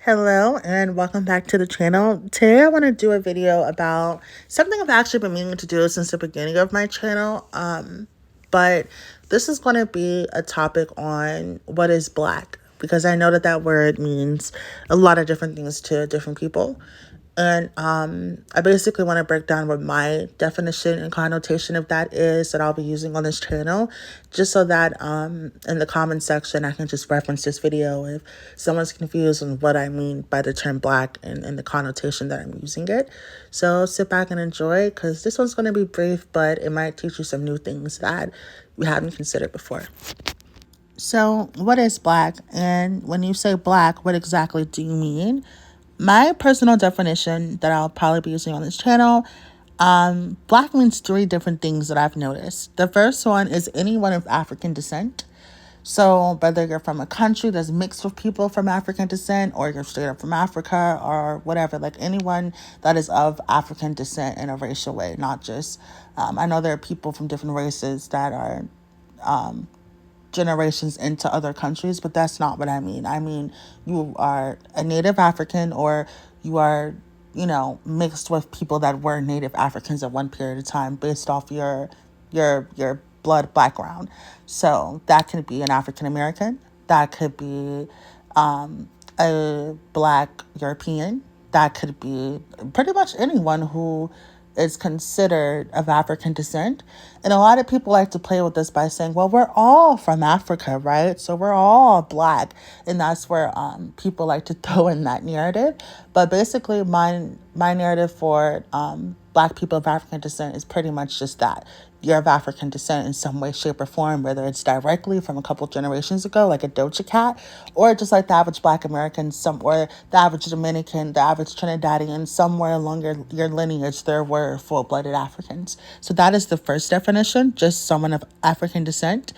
Hello and welcome back to the channel. Today I want to do a video about something I've actually been meaning to do since the beginning of my channel. But this is going to be a topic on what is Black, because I know that word means a lot of different things to different people. And I basically want to break down what my definition and connotation of that is that I'll be using on this channel, just so that in the comment section I can just reference this video if someone's confused on what I mean by the term Black and the connotation that I'm using it. So sit back and enjoy, because this one's going to be brief, but it might teach you some new things that we haven't considered before. So what is Black? And when you say Black, what exactly do you mean? My personal definition that I'll probably be using on this channel, Black means three different things that I've noticed. The first one is anyone of African descent. So whether you're from a country that's mixed with people from African descent, or you're straight up from Africa or whatever, like anyone that is of African descent in a racial way, not just, I know there are people from different races that are generations into other countries, but that's not what I mean. I mean, you are a native African, or you are, mixed with people that were native Africans at one period of time based off your blood background. So that could be an African American, that could be a Black European, that could be pretty much anyone who is considered of African descent. And a lot of people like to play with this by saying, well, we're all from Africa, right? So we're all Black. And that's where people like to throw in that narrative. But basically, my narrative for Black people of African descent is pretty much just that. You're of African descent in some way, shape, or form, whether it's directly from a couple generations ago, like a Doja Cat, or just like the average Black American, or the average Dominican, the average Trinidadian, somewhere along your lineage, there were full-blooded Africans. So that is the first definition, just someone of African descent.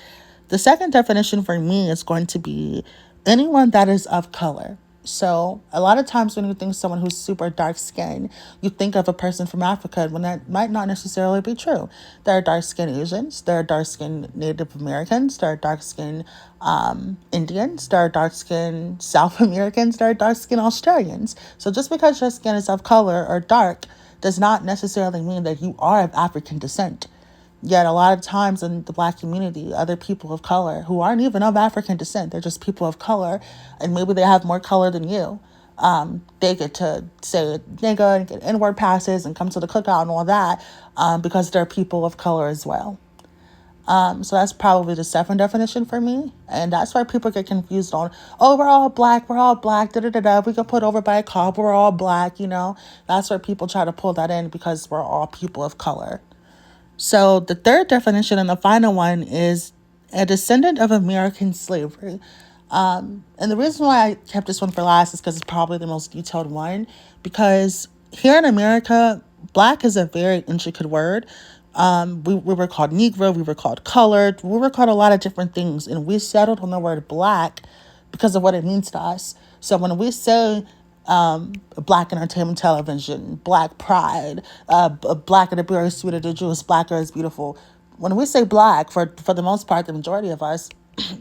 The second definition for me is going to be anyone that is of color. So a lot of times when you think someone who's super dark skinned, you think of a person from Africa, when that might not necessarily be true. There are dark skinned Asians, there are dark skinned Native Americans, there are dark skinned Indians, there are dark skinned South Americans, there are dark skinned Australians. So just because your skin is of color or dark does not necessarily mean that you are of African descent. Yet a lot of times in the Black community, other people of color who aren't even of African descent, they're just people of color, and maybe they have more color than you. They get to say nigga and get N-word passes and come to the cookout and all that, because they're people of color as well. So that's probably the second definition for me. And that's why people get confused on, oh, we're all Black, da-da-da-da. We get put over by a cop, we're all Black, That's where people try to pull that in, because we're all people of color. So the third definition and the final one is a descendant of American slavery. And the reason why I kept this one for last is because it's probably the most detailed one. Because here in America, Black is a very intricate word. We were called Negro, we were called colored, we were called a lot of different things. And we settled on the word Black because of what it means to us. So when we say Black entertainment television, Black pride, Black in the berry sweet of the Jewish, Blacker is beautiful. When we say Black, for the most part, the majority of us,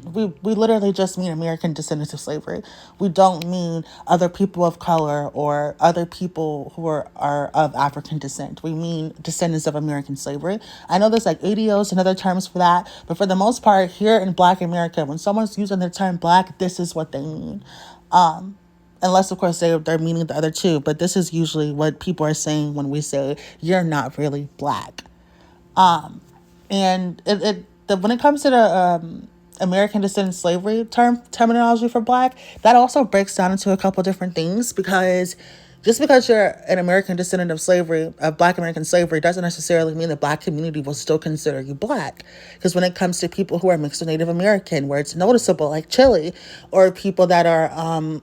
we literally just mean American descendants of slavery. We don't mean other people of color or other people who are of African descent. We mean descendants of American slavery. I know there's like ADOs and other terms for that, but for the most part, here in Black America, when someone's using the term Black, this is what they mean. Unless, of course, they're meaning the other two. But this is usually what people are saying when we say, you're not really Black. And when it comes to the American descendant slavery terminology for Black, that also breaks down into a couple different things. Because just because you're an American descendant of slavery, of Black American slavery, doesn't necessarily mean the Black community will still consider you Black. Because when it comes to people who are mixed with Native American, where it's noticeable, like Chile, or people that are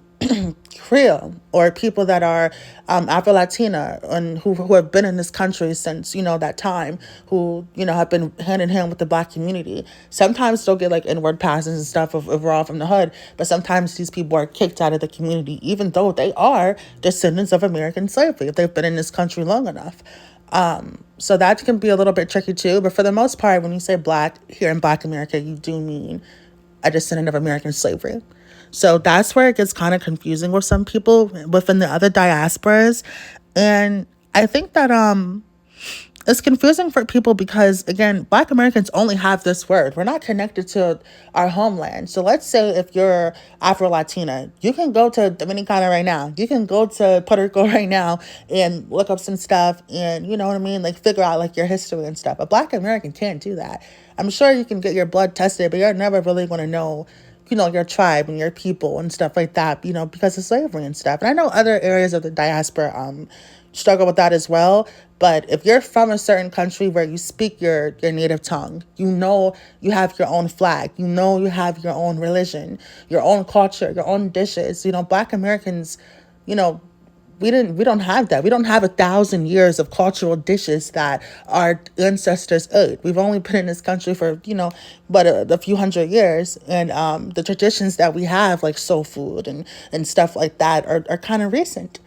Creole, or people that are Afro-Latina and who have been in this country since, that time, who, have been hand in hand with the Black community. Sometimes they'll get like N-word passes and stuff if we're all from the hood, but sometimes these people are kicked out of the community, even though they are descendants of American slavery, if they've been in this country long enough. So that can be a little bit tricky too, but for the most part, when you say Black here in Black America, you do mean a descendant of American slavery. So that's where it gets kind of confusing with some people within the other diasporas. And I think that it's confusing for people because, again, Black Americans only have this word. We're not connected to our homeland. So let's say if you're Afro-Latina, you can go to Dominicana right now. You can go to Puerto Rico right now and look up some stuff and, you know what I mean, like figure out like your history and stuff. A Black American can't do that. I'm sure you can get your blood tested, but you're never really going to know, you know, your tribe and your people and stuff like that, you know, because of slavery and stuff. And I know other areas of the diaspora struggle with that as well. But if you're from a certain country where you speak your native tongue, you know you have your own flag, you know you have your own religion, your own culture, your own dishes. You know, Black Americans, you know, we don't have that. We don't have 1,000 years of cultural dishes that our ancestors ate. We've only been in this country for, you know, but a few hundred years. And the traditions that we have, like soul food and stuff like that, are kind of recent.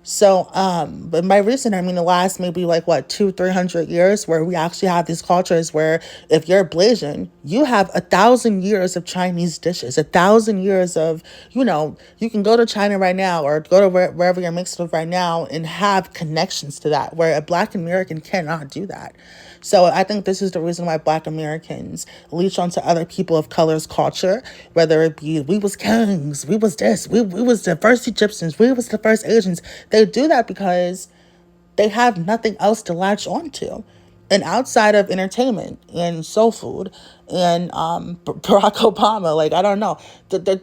So, but by recent, I mean the last maybe like what, 300 years, where we actually have these cultures where if you're Blasian, you have 1,000 years of Chinese dishes, 1,000 years of, you know, you can go to China right now or go to wherever you're mixed with right now and have connections to that, where a Black American cannot do that. So I think this is the reason why Black Americans leech onto other people of color's culture, whether it be we was kings, we was this, we was the first Egyptians, we was the first Asians. They do that because they have nothing else to latch onto. And outside of entertainment and soul food and Barack Obama, like, I don't know,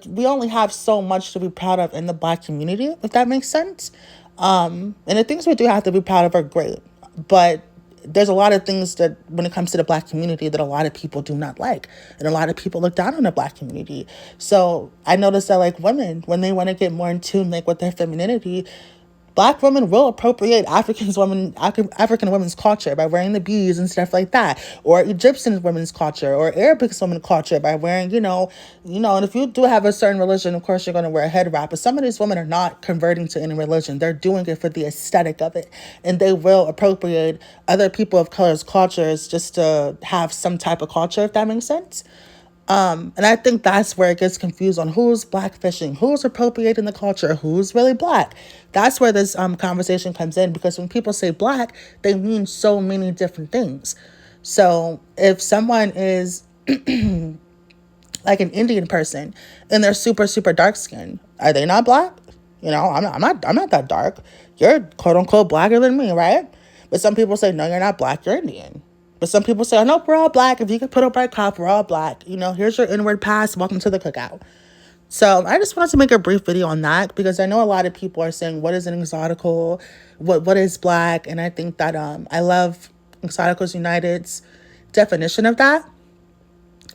we only have so much to be proud of in the Black community, if that makes sense. And the things we do have to be proud of are great. But there's a lot of things that when it comes to the Black community that a lot of people do not like, and a lot of people look down on the Black community. So I noticed that like women, when they want to get more in tune like with their femininity, Black women will appropriate African women's culture by wearing the beads and stuff like that, or Egyptian women's culture, or Arabic women's culture by wearing, and if you do have a certain religion, of course you're going to wear a head wrap. But some of these women are not converting to any religion; they're doing it for the aesthetic of it, and they will appropriate other people of color's cultures just to have some type of culture, if that makes sense. And I think that's where it gets confused on who's blackfishing, who's appropriating the culture, who's really Black. That's where this conversation comes in, because when people say Black, they mean so many different things. So if someone is like an Indian person and they're super, super dark skinned, are they not Black? I'm not that dark. You're quote unquote blacker than me, right? But some people say, no, you're not Black, you're Indian. But some people say, oh, no, we're all Black. If you could put up our cop, we're all Black. Here's your inward pass. Welcome to the cookout. So I just wanted to make a brief video on that, because I know a lot of people are saying, what is an exotical? What is Black? And I think that I love Exoticals United's definition of that.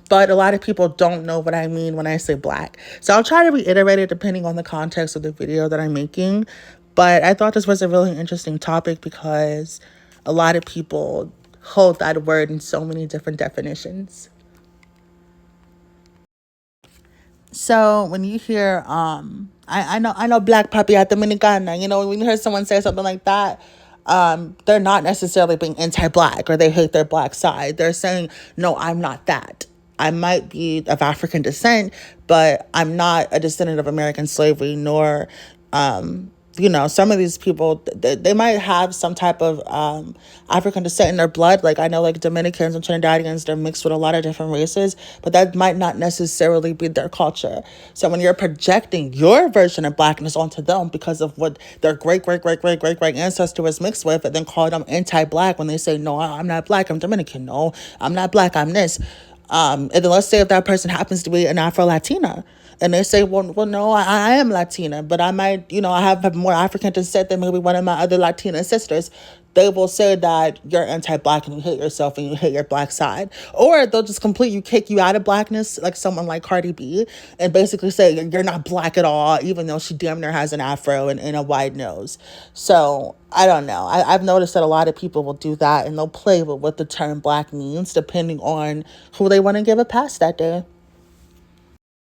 But a lot of people don't know what I mean when I say Black. So I'll try to reiterate it depending on the context of the video that I'm making. But I thought this was a really interesting topic because a lot of people hold that word in so many different definitions. So when you hear I know Black Papi at Dominicana, when you hear someone say something like that, they're not necessarily being anti-Black or they hate their Black side. They're saying, no, I'm not that. I might be of African descent, but I'm not a descendant of American slavery, nor some of these people, they might have some type of African descent in their blood. Like I know like Dominicans and Trinidadians, they're mixed with a lot of different races, but that might not necessarily be their culture. So when you're projecting your version of Blackness onto them because of what their great, great, great, great, great, great ancestor was mixed with, and then call them anti-Black when they say, no, I'm not Black, I'm Dominican. No, I'm not Black, I'm this. And then let's say if that person happens to be an Afro-Latina, and they say, well, no, I am Latina, but I might, I have more African descent than maybe one of my other Latina sisters. They will say that you're anti-Black and you hate yourself and you hate your Black side. Or they'll just completely kick you out of Blackness, like someone like Cardi B, and basically say you're not Black at all, even though she damn near has an afro and a wide nose. So I don't know. I've noticed that a lot of people will do that, and they'll play with what the term Black means depending on who they want to give a pass that day.